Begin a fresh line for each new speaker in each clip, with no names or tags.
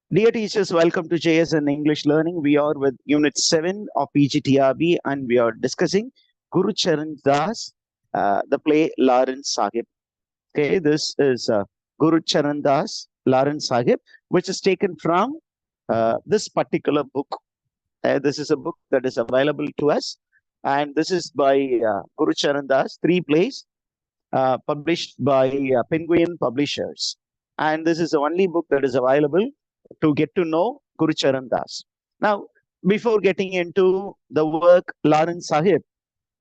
Dear teachers, welcome to JSN English Learning. We are with Unit 7 of PGTRB and we are discussing Guru Charan Das, the play Lawrence Sahib. Okay, this is Guru Charan Das, Lawrence Sahib, which is taken from this particular book. This is a book that is available to us, and this is by Guru Charan Das, 3 plays published by Penguin Publishers. And this is the only book that is available to get to know Guru Charan Das. Now, before getting into the work Lawrence Sahib,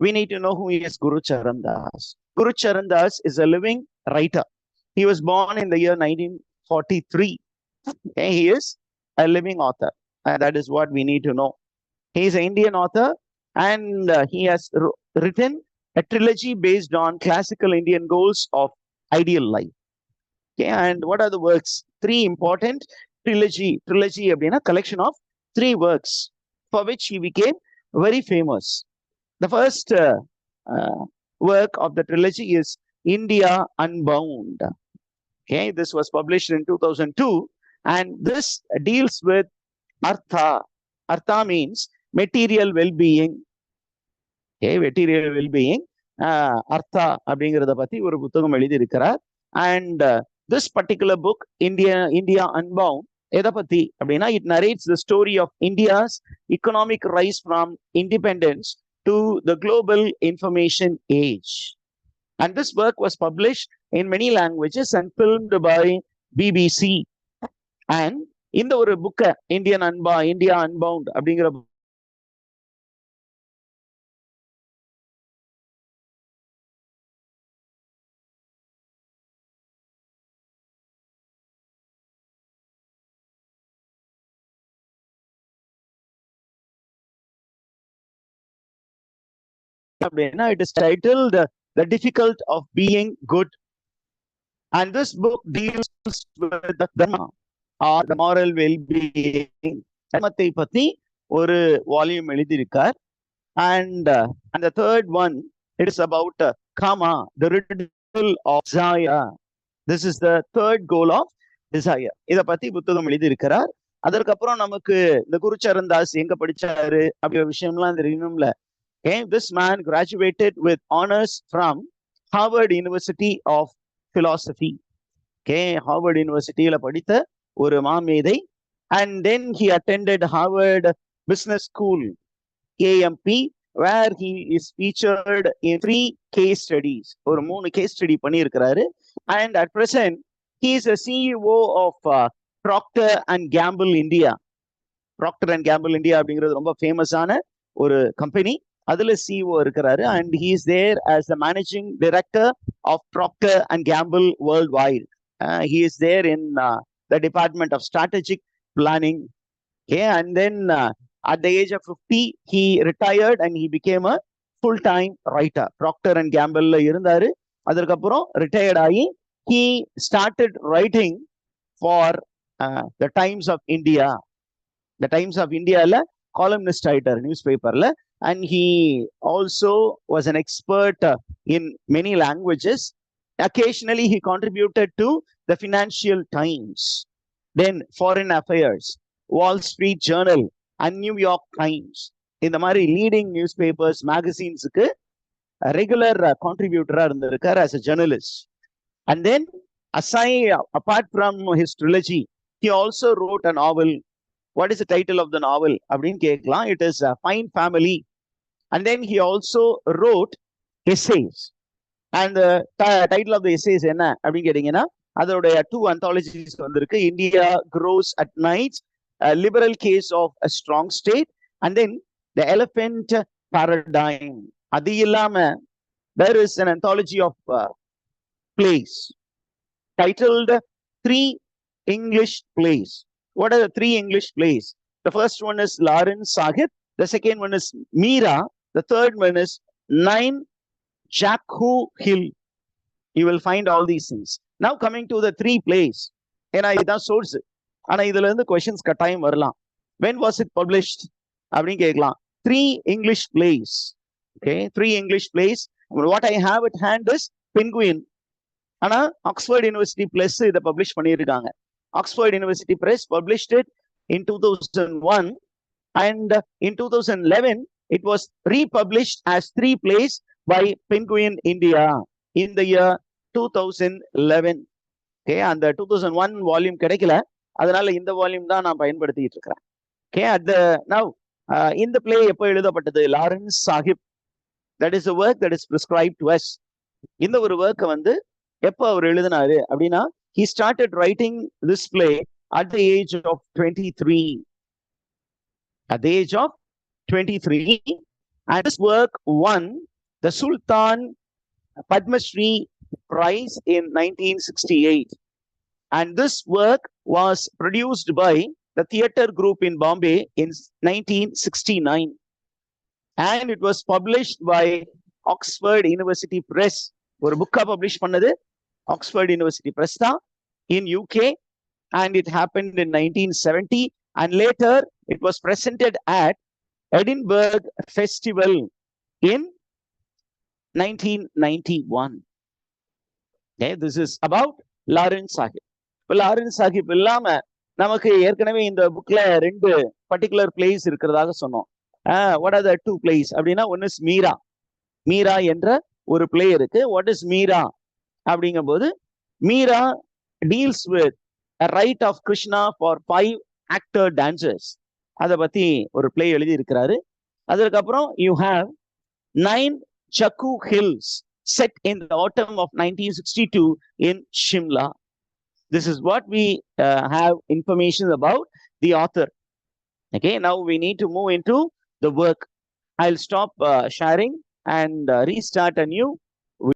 we need to know who is Guru Charan Das. Guru Charan Das is a living writer. He was born in the year 1943. Okay, he is a living author, and that is what we need to know. He is an Indian author, and he has written a trilogy based on classical Indian goals of ideal life. Okay, and what are the works? 3 important trilogy a collection of 3 works for which he became very famous. The first work of the trilogy is India Unbound. Okay, this was published in 2002, and this deals with Artha. Artha means material well-being. Okay, material well-being. Artha அப்படிங்கிறத பத்தி ஒரு புத்தகம் எழுதியிருக்கிறார். And this particular book, India Unbound, எதை பத்தி அப்படின்னா, it narrates the story of India's economic rise from independence to the global information age. And this work was published in many languages and filmed by BBC. And இந்த ஒரு புக்கை India Unbound அப்படிங்கிற it is titled The Difficult of Being Good. And this book deals with the dharma or the moral well-being. தர்மத்தை பத்தி ஒரு volume எழுதியிருக்கார். And the third one, it is about karma, the riddle of desire. This is the third goal of desire. இத பத்தி புத்தகம் எழுதியிருக்கிறார். அதற்கப்புறம் நமக்கு இந்த குரு சரண் தாஸ் எங்க படிச்சாரு அப்படிங்கிற விஷயம்லாம் தெரியணும்ல. Okay, this man graduated with honors from Harvard University of Philosophy. Okay, Harvard University la படித்த ஒரு மாமேதை. And then he attended Harvard Business School, AMP, where he is featured in 3 case studies. ஒரு 3 case study பண்ணியிருக்கிறாரு. And at present, he is a CEO of Procter and Gamble India. Procter and Gamble India அப்படிங்கிறது ரொம்ப ஃபேமஸான ஒரு company. அதுல CEO இருக்கிறாரு, and he is there as the managing director of Procter and Gamble worldwide. He is there in the department of strategic planning. Okay, and then at the age of 50 he retired and he became a full-time writer. Procter and Gamble இருந்தாரு, அதற்கப்புறம் retired ஆகி he started writing for the Times of India. The Times of India ல columnist writer newspaperல. And he also was an expert in many languages. Occasionally, he contributed to the Financial Times, then Foreign Affairs, Wall Street Journal, and New York Times. In the mari leading newspapers, magazines, a regular contributor as a journalist. And then, apart from his trilogy, he also wrote a novel. What is the title of the novel? It is Fine Family. And then he also wrote essays. And the title of the essays enna அப்படினு கேட்டிங்கனா, அதோட 2 anthologies வந்திருக்கு. India Grows at Night, A Liberal Case of a Strong State, and then The Elephant Paradigm. அது இல்லாம there is an anthology of plays titled 3 English Plays. What are the 3 English plays? The first one is Lawrence Sahib. The second one is Meera. The third one is 9 Jackhu Hill. You will find all these things. Now coming to the 3 plays. ஏன்னா இதுதான் source. ஆனா இதுல இருந்து questions கட்டாயம் வரலாம். When was it published? அப்படின்னு கேட்கலாம். 3 English plays. Okay, 3 English plays. What I have at hand is Penguin. ஆனா ஆக்ஸ்போர்ட் யூனிவர்சிட்டி பிளஸ் இதை பப்ளிஷ் பண்ணியிருக்காங்க. Oxford University Press published it in 2001, and in 2011 it was republished as 3 plays by Penguin India in the year 2011. Okay, and the 2001 volume கிடைக்கல, அதனால இந்த volume தான் நான் பயன்படுத்திட்டு இருக்கிறேன். Okay, at the now இந்த play எப்போ எழுதப்பட்டது? Lawrence Sahib, that is a work that is prescribed to us. இந்த ஒரு ஒர்க்கை வந்து எப்போ அவர் எழுதினாரு அப்படின்னா, he started writing this play at the age of 23. At the age of 23, and this work won the Sultan Padma Shri Prize in 1968. And this work was produced by the theatre group in Bombay in 1969. And it was published by Oxford University Press. ஒரு புக்கா publish பண்ணது Oxford University Press தான் in UK, and it happened in 1970, and later it was presented at Edinburgh Festival in 1991. Okay, this is about Lawrence Sahib. இப்போ Lawrence Sahib இல்லாம நமக்கு ஏற்கனவே இந்த புக்ல 2 பர்டிகுலர் பிளேஸ் இருக்கிறதாக சொன்னோம். வாட் ஆர் த 2 பிளேஸ் அப்படின்னா, ஒன்னு இஸ் மீரா. மீரா என்ற ஒரு பிளே இருக்கு. வாட் இஸ் மீரா அப்படிங்கும் போது, Meera deals with right of Krishna for 5 actor dancers. அதை பத்தி ஒரு பிளே எழுதி இருக்கிறாரு. அதற்கப்புறம் you have 9 Chakku Hills set in the autumn of 1962 in Shimla. This is what we have information about the author. Okay, now we need to move into the work. I'll stop sharing and restart a new